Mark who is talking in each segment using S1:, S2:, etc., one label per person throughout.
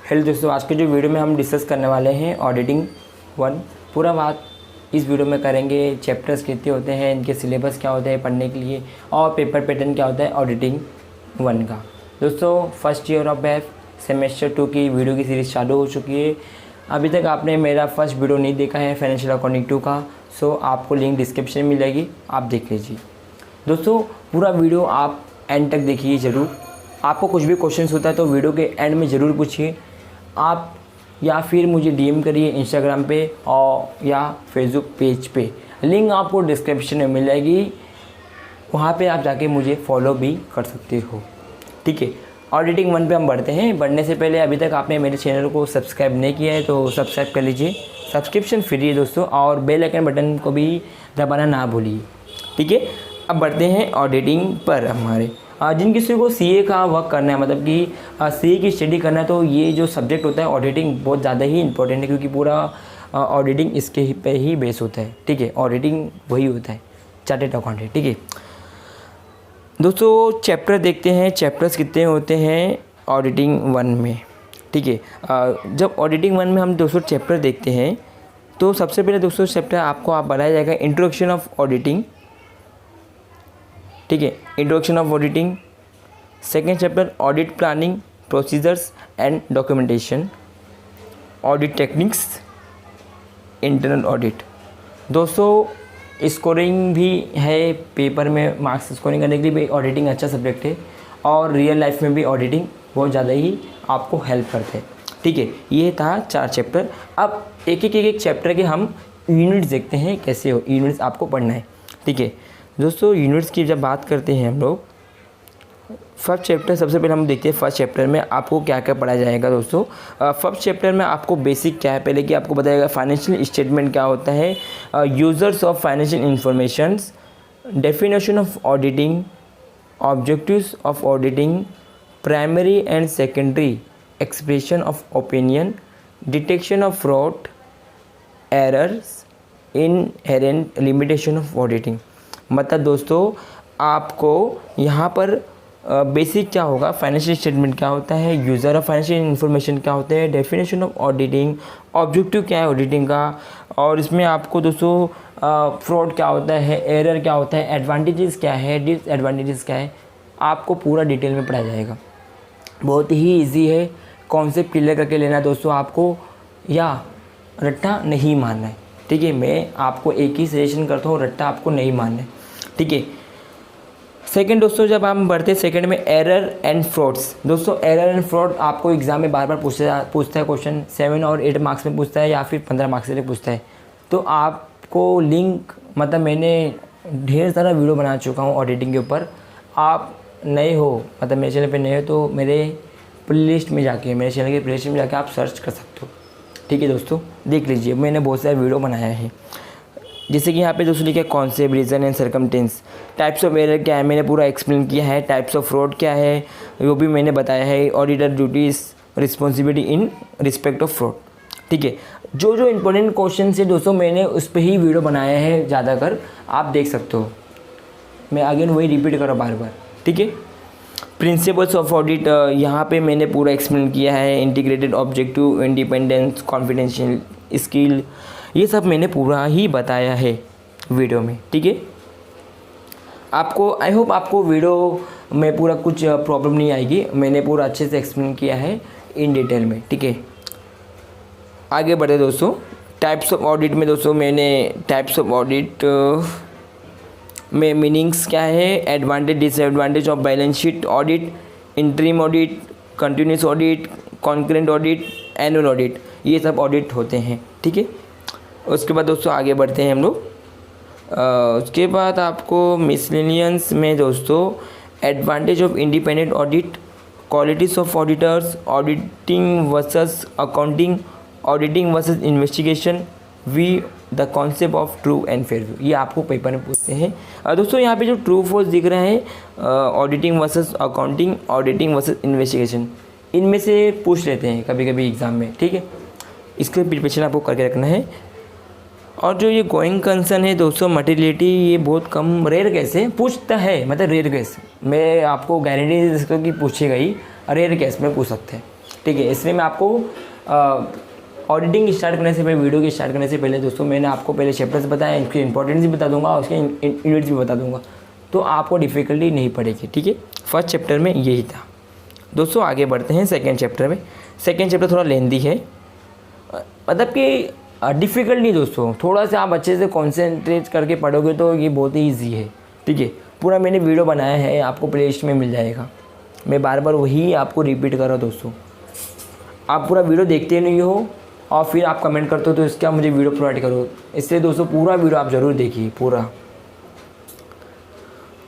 S1: Hello दोस्तों, आज के जो वीडियो में हम डिस्कस करने वाले हैं ऑडिटिंग 1 पूरा बात इस वीडियो में करेंगे। चैप्टर्स कितने होते हैं, इनके सिलेबस क्या होते हैं पढ़ने के लिए, और पेपर पैटर्न क्या होता है ऑडिटिंग 1 का। दोस्तों first year of BAIF semester 2 की वीडियो की सीरीज़ चालू हो चुकी है। अभी तक आपने मेरा फर्स्ट वीडियो नहीं देखा है फाइनेंशियल अकाउंटिंग 2 का, सो आपको लिंक डिस्क्रिप्शन में मिलेगी, आप देख लीजिए। दोस्तों पूरा वीडियो आप एंड तक देखिए ज़रूर। आपको कुछ भी क्वेश्चंस होता है तो वीडियो के एंड में ज़रूर पूछिए आप, या फिर मुझे डीएम करिए इंस्टाग्राम पे और या फेसबुक पेज पे, लिंक आपको डिस्क्रिप्शन में मिलेगी, वहाँ पे आप जाके मुझे फॉलो भी कर सकते हो। ठीक है, ऑडिटिंग 1 पे हम बढ़ते हैं। बढ़ने से पहले अभी तक आपने मेरे चैनल को सब्सक्राइब नहीं किया है तो सब्सक्राइब कर लीजिए, सब्सक्रिप्शन फ्री है दोस्तों, और बेल आइकन बटन को भी दबाना ना भूलिए। ठीक है, अब बढ़ते हैं ऑडिटिंग पर। हमारे जिन किसी को सीए का वर्क करना है, मतलब कि सीए की स्टडी करना है, तो ये जो सब्जेक्ट होता है ऑडिटिंग बहुत ज़्यादा ही इंपॉर्टेंट है, क्योंकि पूरा ऑडिटिंग इसके पे ही बेस होता है। ठीक है, ऑडिटिंग वही होता है, चार्टर्ड अकाउंटेंट। ठीक है दोस्तों, चैप्टर देखते हैं, चैप्टर्स कितने होते हैं ऑडिटिंग 1 में। ठीक है, जब ऑडिटिंग 1 में हम दोस्तों चैप्टर देखते हैं तो सबसे पहले दोस्तों चैप्टर आपको बताया जाएगा इंट्रोडक्शन ऑफ ऑडिटिंग। ठीक है, introduction of auditing. Second chapter audit planning, procedures and documentation, audit techniques, internal audit. दोस्तों स्कोरिंग भी है पेपर में, मार्क्स स्कोरिंग करने के लिए भी ऑडिटिंग अच्छा सब्जेक्ट है, और रियल लाइफ में भी ऑडिटिंग बहुत ज़्यादा ही आपको हेल्प करते हैं। ठीक है, ये था 4 चैप्टर। अब एक चैप्टर के हम यूनिट्स देखते हैं, कैसे हो यूनिट्स आपको पढ़ना है। ठीक है दोस्तों, यूनिट्स की जब बात करते हैं हम लोग, फर्स्ट चैप्टर सबसे पहले हम देखते हैं फर्स्ट चैप्टर में आपको क्या क्या पढ़ाया जाएगा। दोस्तों फर्स्ट चैप्टर में आपको बेसिक क्या है, पहले कि आपको बताएगा फाइनेंशियल स्टेटमेंट क्या होता है, users of financial informations, definition of auditing, objectives of auditing, primary and secondary expression of opinion, detection of fraud, errors, inherent limitation of auditing. मतलब दोस्तों आपको यहाँ पर बेसिक क्या होगा, फाइनेंशियल स्टेटमेंट क्या होता है, यूज़र ऑफ फाइनेंशियल इन्फॉर्मेशन क्या होते हैं, डेफिनेशन ऑफ ऑडिटिंग, ऑब्जेक्टिव क्या है ऑडिटिंग का, और इसमें आपको दोस्तों फ्रॉड क्या होता है, एरर क्या होता है, एडवांटेजेस क्या है, डिसएडवांटेजेस क्या है, आपको पूरा डिटेल में पढ़ाया जाएगा। बहुत ही ईजी है, कॉन्सेप्ट क्लियर करके लेना है दोस्तों आपको, या रट्टा नहीं मानना है। ठीक है, मैं आपको एक ही सजेशन करता हूँ, रट्टा आपको नहीं मानना है। ठीक है, सेकंड दोस्तों जब हम बढ़ते हैं सेकंड में एरर एंड फ्रॉड्स। दोस्तों एरर एंड फ्रॉड आपको एग्जाम में बार बार पूछता है क्वेश्चन, 7 और 8 मार्क्स में पूछता है, या फिर 15 मार्क्स से पूछता है। तो आपको लिंक, मतलब मैंने ढेर सारा वीडियो बना चुका हूँ ऑडिटिंग के ऊपर। आप नए हो, मतलब मेरे चैनल पे नए हो, तो मेरे प्लेलिस्ट में जाके, मेरे चैनल के प्लेलिस्ट में जाके आप सर्च कर सकते हो। ठीक है दोस्तों, देख लीजिए, मैंने बहुत सारे वीडियो बनाया है। जैसे कि यहाँ पे दोस्तों लिखा है concept, reason and circumstance, types of error क्या है मैंने पूरा एक्सप्लेन किया है, टाइप्स ऑफ फ्रॉड क्या है वो भी मैंने बताया है, auditor duties, responsibility in respect of fraud. ठीक है, जो जो इंपॉर्टेंट क्वेश्चन है दोस्तों मैंने उस पर ही वीडियो बनाया है ज़्यादातर, आप देख सकते हो। मैं अगेन वही रिपीट कर रहा हूँ बार बार। ठीक है, प्रिंसिपल्स ऑफ ऑडिट यहाँ पे मैंने पूरा एक्सप्लेन किया है, integrated objective, independence, confidential, skill, ये सब मैंने पूरा ही बताया है वीडियो में। ठीक है, आपको आई होप आपको वीडियो में पूरा कुछ प्रॉब्लम नहीं आएगी, मैंने पूरा अच्छे से एक्सप्लेन किया है इन डिटेल में। ठीक है, आगे बढ़े दोस्तों। टाइप्स ऑफ ऑडिट में दोस्तों मैंने टाइप्स ऑफ ऑडिट में मीनिंग्स क्या है, advantage disadvantage of balance sheet audit, interim audit, continuous audit, concurrent audit, annual audit, ये सब ऑडिट होते हैं। ठीक है, उसके बाद दोस्तों आगे बढ़ते हैं हम लोग। उसके बाद आपको मिसलेनियंस में दोस्तों advantage of independent audit, qualities of auditors, auditing versus accounting, auditing versus investigation, V the concept of true and fair view, ये आपको पेपर में पूछते हैं। दोस्तों यहाँ पे जो ट्रू फॉल्स दिख रहा है, auditing versus accounting, auditing versus investigation, इनमें से पूछ लेते हैं कभी कभी एग्ज़ाम में। ठीक है, इसके प्रिपरेशन आपको करके रखना है। और जो ये गोइंग कंसर्न है दोस्तों मटेरियलिटी, ये बहुत कम, रेयर केस है, पूछता है, मतलब रेयर केस, मैं आपको गारंटी दे सकता हूँ कि पूछेगा ही, रेयर केस में पूछ सकते हैं। ठीक है। इसलिए मैं आपको ऑडिटिंग स्टार्ट करने से पहले, वीडियो की स्टार्ट करने से पहले दोस्तों मैंने आपको पहले चैप्टर्स बताए, इसकी इंपॉर्टेंस भी बता दूंगा और उसके यूनिट्स भी बता दूंगा, तो आपको डिफ़िकल्टी नहीं पड़ेगी, ठीक है। फर्स्ट चैप्टर में यही था दोस्तों। आगे बढ़ते हैं सेकेंड चैप्टर में। सेकेंड चैप्टर थोड़ा लेंदी है, मतलब कि डिफ़िकल्ट नहीं दोस्तों, थोड़ा सा आप अच्छे से कॉन्सेंट्रेट करके पढ़ोगे तो ये बहुत ही ईजी है, ठीक है। पूरा मैंने वीडियो बनाया है, आपको प्लेलिस्ट में मिल जाएगा। मैं बार बार वही आपको रिपीट कर रहा हूँ दोस्तों। आप पूरा वीडियो देखते नहीं हो और फिर आप कमेंट करते हो तो इसका मुझे वीडियो प्रोवाइड करो, इसलिए दोस्तों पूरा वीडियो आप ज़रूर देखिए पूरा।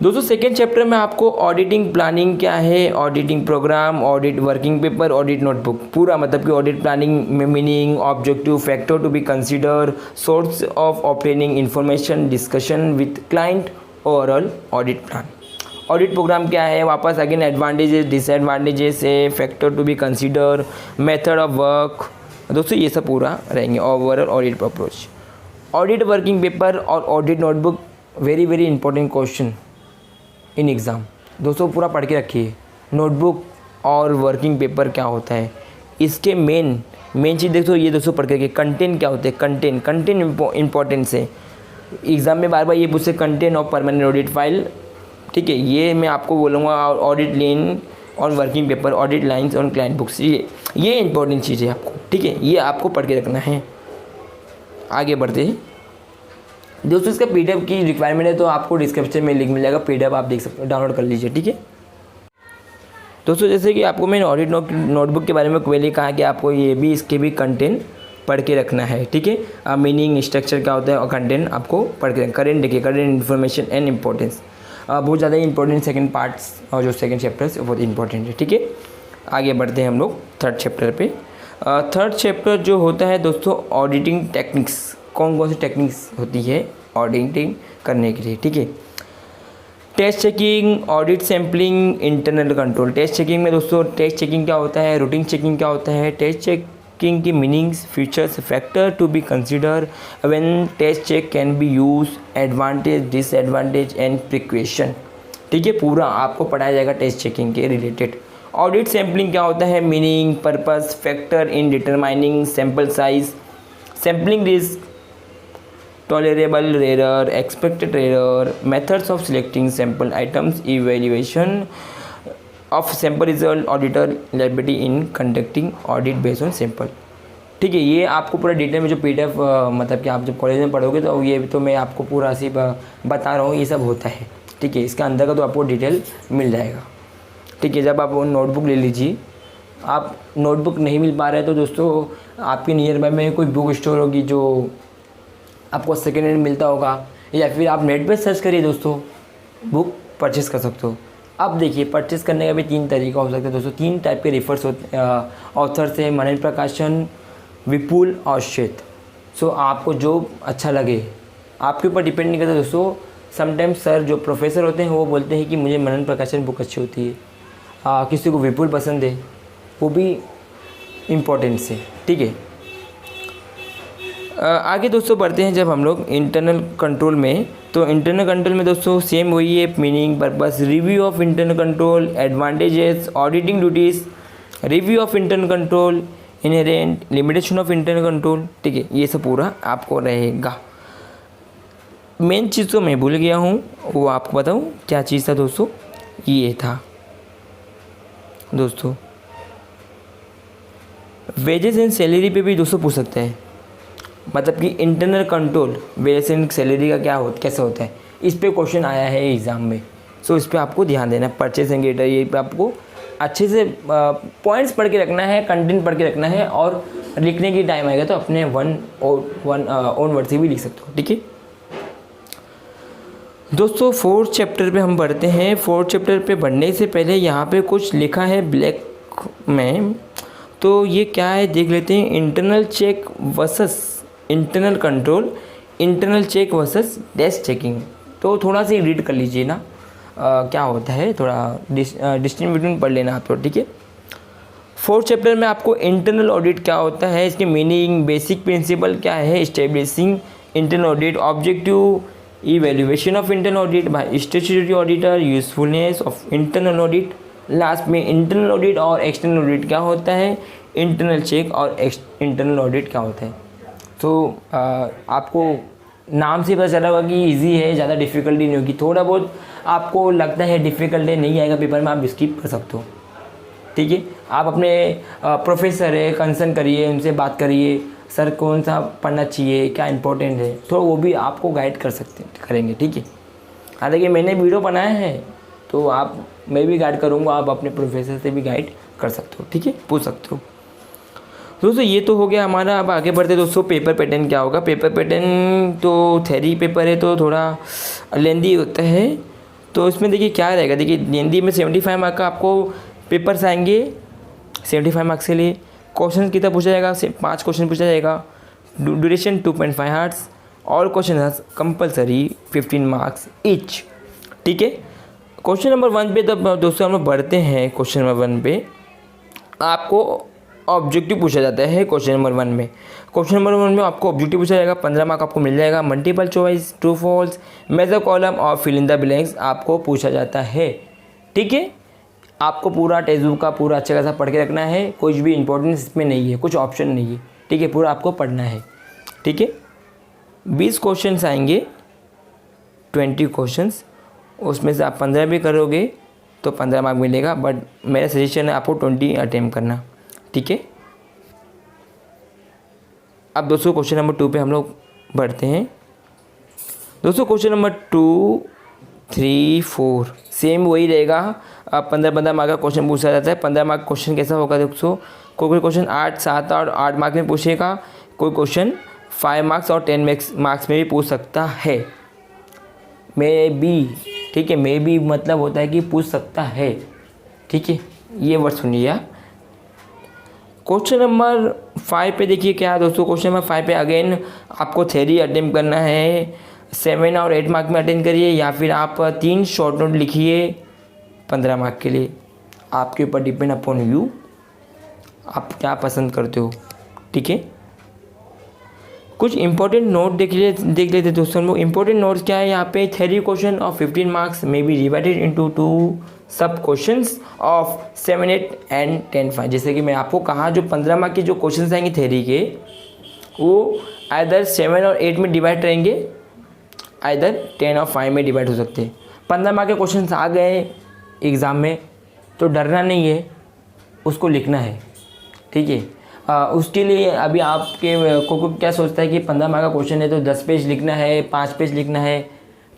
S1: दोस्तों सेकेंड चैप्टर में आपको ऑडिटिंग प्लानिंग क्या है, auditing programme, audit working paper, audit notebook, पूरा मतलब कि ऑडिट प्लानिंग में meaning, objective, factor to be consider, source of obtaining information, discussion with client, overall audit plan. Audit programme क्या है, वापस अगेन एडवांटेजेस डिसएडवांटेजेस है, factor to be consider, method of work, दोस्तों ये सब पूरा रहेंगे। Overall audit approach, audit working paper और audit notebook, very very important question in exam दोस्तों, पूरा पढ़ के रखिए। नोटबुक और वर्किंग पेपर क्या होता है, इसके मेन चीज़ देखो, ये दोस्तों पढ़ के रखिए। कंटेंट क्या होते हैं, कंटेंट इंपॉर्टेंस है, एग्ज़ाम में बार बार ये पूछते content of permanent audit file, ठीक है। ये मैं आपको बोलूँगा। ऑडिट लाइन और वर्किंग पेपर, ऑडिट लाइन्स और क्लाइंट बुक्स, ये इंपॉर्टेंट चीज़ है आपको, ठीक है। ये आपको पढ़ के रखना है। आगे बढ़ते हैं दोस्तों। इसका पीडीएफ की रिक्वायरमेंट है तो आपको डिस्क्रिप्शन में लिंक मिल जाएगा, पीडीएफ आप देख सकते हो, डाउनलोड कर लीजिए, ठीक है दोस्तों। जैसे कि आपको मैंने ऑडिट नोटबुक के बारे में पहले कहा कि आपको ये भी, इसके भी कंटेंट पढ़ के रखना है, ठीक है। मीनिंग, स्ट्रक्चर क्या होता है और कंटेंट आपको पढ़ के, करेंट देखिए, करेंट इन्फॉर्मेशन एंड इम्पोर्टेंस, बहुत ज़्यादा इंपॉर्टेंट सेकंड पार्ट्स और जो सेकंड चैप्टर्स बहुत इंपॉर्टेंट है, ठीक है। आगे बढ़ते हैं हम लोग थर्ड चैप्टर पे। थर्ड चैप्टर जो होता है दोस्तों, ऑडिटिंग टेक्निक्स, कौन कौन सी टेक्निक्स होती है ऑडिटिंग करने के लिए, ठीक है। Test checking, audit sampling, internal control. Test checking में दोस्तों, टेस्ट चेकिंग क्या होता है, रूटीन चेकिंग क्या होता है, टेस्ट चेकिंग की meanings, features, factor to be consider when test check can be use, advantage, disadvantage and precaution, ठीक है। पूरा आपको पढ़ाया जाएगा टेस्ट चेकिंग के रिलेटेड। ऑडिट सैम्पलिंग क्या होता है, meaning, purpose, factor in determining sample size, sampling risk, tolerable error, expected error, methods of selecting sample items, evaluation of sample result, auditor liability in conducting audit based on sample, ठीक है। ये आपको पूरा detail में जो PDF मतलब कि आप जब कॉलेज में पढ़ोगे तो ये तो मैं आपको पूरा सी बता रहा हूँ, ये सब होता है, ठीक है। इसका अंदर का तो आपको डिटेल मिल जाएगा, ठीक है। जब आप नोटबुक ले लीजिए, आप नोटबुक नहीं मिल पा रहे तो दोस्तों आपके नियर बाय में कोई बुक स्टोर होगी जो आपको सेकेंड हैंड मिलता होगा, या फिर आप नेट पे सर्च करिए दोस्तों, बुक परचेस कर सकते हो। अब देखिए परचेस करने का भी 3 तरीका हो सकता है दोस्तों, 3 टाइप के रेफर्स होते ऑथर्स है, मनन प्रकाशन, विपुल और श्वेत। सो आपको जो अच्छा लगे, आपके ऊपर डिपेंड नहीं करता दोस्तों। समटाइम्स सर जो प्रोफेसर होते हैं वो बोलते हैं कि मुझे मनन प्रकाशन बुक अच्छी होती है, किसी को विपुल पसंद है, वो भी इम्पोर्टेंस है, ठीक है। आगे दोस्तों बढ़ते हैं जब हम लोग इंटरनल कंट्रोल में, तो इंटरनल कंट्रोल में दोस्तों सेम वही है, meaning, purpose, review of internal control, advantages, auditing duties, review of internal control, inherent, limitation of internal control, ठीक है। ये सब पूरा आपको रहेगा। मेन चीज़ तो मैं भूल गया हूँ, वो आपको बताऊँ क्या चीज़ था दोस्तों, ये था दोस्तों वेजेस एंड सैलरी पे भी दोस्तों पूछ सकते हैं, मतलब कि internal control wages and salary का क्या कैसे होता है, इस पे क्वेश्चन आया है एग्ज़ाम में। सो इस पे आपको ध्यान देना है। परचेज एंड गेटर, ये पे आपको अच्छे से पॉइंट्स पढ़ के रखना है, कंटेंट पढ़ के रखना है, और लिखने की टाइम आएगा तो अपने ओन वर्ड से भी लिख सकते हो, ठीक है दोस्तों। 4th चैप्टर पे हम बढ़ते हैं। 4th चैप्टर पे बढ़ने से पहले यहाँ पे कुछ लिखा है ब्लैक में, तो ये क्या है देख लेते हैं। Internal check versus internal control, internal check versus test checking. तो थोड़ा सा रीड कर लीजिए ना, क्या होता है, थोड़ा डिस्टिंक्शन बिटवीन पढ़ लेना आप लोग, ठीक है। 4th चैप्टर में आपको इंटरनल ऑडिट क्या होता है, इसके मीनिंग, बेसिक प्रिंसिपल क्या है, establishing internal audit, objective, evaluation of internal audit bye statutory auditor, usefulness of internal audit, last में इंटरनल ऑडिट और एक्सटर्नल ऑडिट क्या होता है, इंटरनल चेक और इंटरनल ऑडिट क्या होता है। तो आपको नाम से पता चला होगा कि इजी है, ज़्यादा डिफ़िकल्टी नहीं होगी। थोड़ा बहुत आपको लगता है डिफ़िकल्ट है, नहीं आएगा पेपर में, आप स्किप कर सकते हो, ठीक है। आप अपने प्रोफेसर है कंसर्न करिए, उनसे बात करिए, सर कौन सा पढ़ना चाहिए, क्या इंपॉर्टेंट है, तो वो भी आपको गाइड कर सकते करेंगे, ठीक है। हालांकि मैंने वीडियो बनाया है तो मैं भी गाइड करूँगा, आप अपने प्रोफेसर से भी गाइड कर सकते हो, ठीक है, पूछ सकते हो। दोस्तों ये तो हो गया हमारा। अब आगे बढ़ते दोस्तों, पेपर पैटर्न क्या होगा। पेपर पैटर्न तो थ्योरी पेपर है तो थोड़ा लेंदी होता है, तो इसमें देखिए क्या रहेगा। देखिए लेंदी में 75 मार्क का आपको पेपर्स आएंगे, 75 मार्क्स के लिए। क्वेश्चन कितना पूछा जाएगा, 5 क्वेश्चन पूछा जाएगा। Duration 2.5 hours. और क्वेश्चन कंपलसरी 15 मार्क्स ईच, ठीक है। क्वेश्चन नंबर 1 पे तब दोस्तों हम लोग बढ़ते हैं। क्वेश्चन नंबर 1 पे आपको ऑब्जेक्टिव पूछा जाता है। क्वेश्चन नंबर 1 में आपको ऑब्जेक्टिव पूछा जाएगा, 15 मार्क आपको मिल जाएगा। Multiple choice, true false, major column और फिल इन द ब्लैंक्स आपको पूछा जाता है, ठीक है। आपको पूरा टेक्स्ट बुक का पूरा अच्छा खासा पढ़ के रखना है, कुछ भी इंपॉर्टेंस इसमें नहीं है, कुछ ऑप्शन नहीं है, ठीक है, पूरा आपको पढ़ना है, ठीक है। 20 क्वेश्चन आएंगे, 20 क्वेश्चन, उसमें से आप 15 भी करोगे तो 15 मार्क मिलेगा, बट मेरा सजेशन है आपको 20 अटेम्प्ट करना, ठीक है। अब दोस्तों क्वेश्चन नंबर 2 पे हम लोग बढ़ते हैं। दोस्तों क्वेश्चन नंबर 2, 3, 4 सेम वही रहेगा। अब 15 मार्क का क्वेश्चन पूछा जाता है। 15 मार्क क्वेश्चन कैसा होगा दोस्तों, कोई क्वेश्चन 8, 7 और 8 मार्क में पूछेगा, कोई क्वेश्चन 5 मार्क्स और 10 मार्क्स में भी पूछ सकता है। मे बी, ठीक है, मे बी मतलब होता है कि पूछ सकता है, ठीक है, ये वर्ड सुनिए आप। क्वेश्चन नंबर 5 पे देखिए क्या है दोस्तों। क्वेश्चन नंबर 5 पे अगेन आपको थ्योरी अटेम्प्ट करना है। 7 और 8 मार्क में अटेंड करिए, या फिर आप 3 शॉर्ट नोट लिखिए 15 मार्क के लिए। आपके ऊपर डिपेंड अपॉन यू, आप क्या पसंद करते हो, ठीक है। कुछ इंपॉर्टेंट नोट देख लेते दोस्तों हम लोग। इंपॉर्टेंट नोट्स क्या है यहाँ पे, theory question of 15 marks may be divided into 2 सब क्वेश्चंस ऑफ 7, 8 एंड 10, 5। जैसे कि मैं आपको कहा जो 15 मार्क के जो क्वेश्चंस आएंगे थ्योरी के, वो आइदर 7 और 8 में डिवाइड रहेंगे, आइदर 10 और 5 में डिवाइड हो सकते हैं। 15 मार्क के क्वेश्चंस आ गए एग्ज़ाम में तो डरना नहीं है, उसको लिखना है, ठीक है। उसके लिए अभी आपके को क्या सोचता है कि 15 मार्क का क्वेश्चन है तो 10 पेज लिखना है, 5 पेज लिखना है।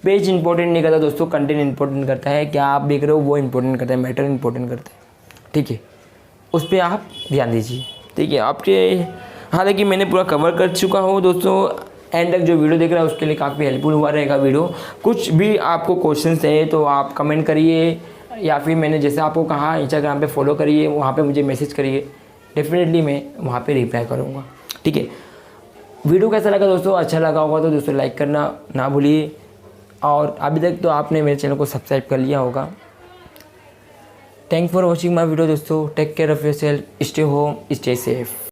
S1: पेज इंपॉर्टेंट नहीं करता दोस्तों, कंटेंट इंपॉर्टेंट करता है। क्या आप देख रहे हो वो इंपॉर्टेंट करता है, मैटर इंपॉर्टेंट करता है, ठीक है। उस पर आप ध्यान दीजिए, ठीक है। आपके हालांकि मैंने पूरा कवर कर चुका हूँ दोस्तों। एंड तक जो वीडियो देख रहा है उसके लिए काफ़ी हेल्पफुल हुआ रहेगा वीडियो। कुछ भी आपको क्वेश्चंस है तो आप कमेंट करिए, या फिर मैंने जैसे आपको कहा इंस्टाग्राम पे फॉलो करिए, वहाँ पे मुझे मैसेज करिए, डेफिनेटली मैं वहाँ पे रिप्लाई करूँगा, ठीक है। वीडियो कैसा लगा दोस्तों, अच्छा लगा होगा तो दोस्तों लाइक करना ना भूलिए, और अभी तक तो आपने मेरे चैनल को सब्सक्राइब कर लिया होगा। Thank for watching my video दोस्तों। Take care of your self, stay home, stay safe.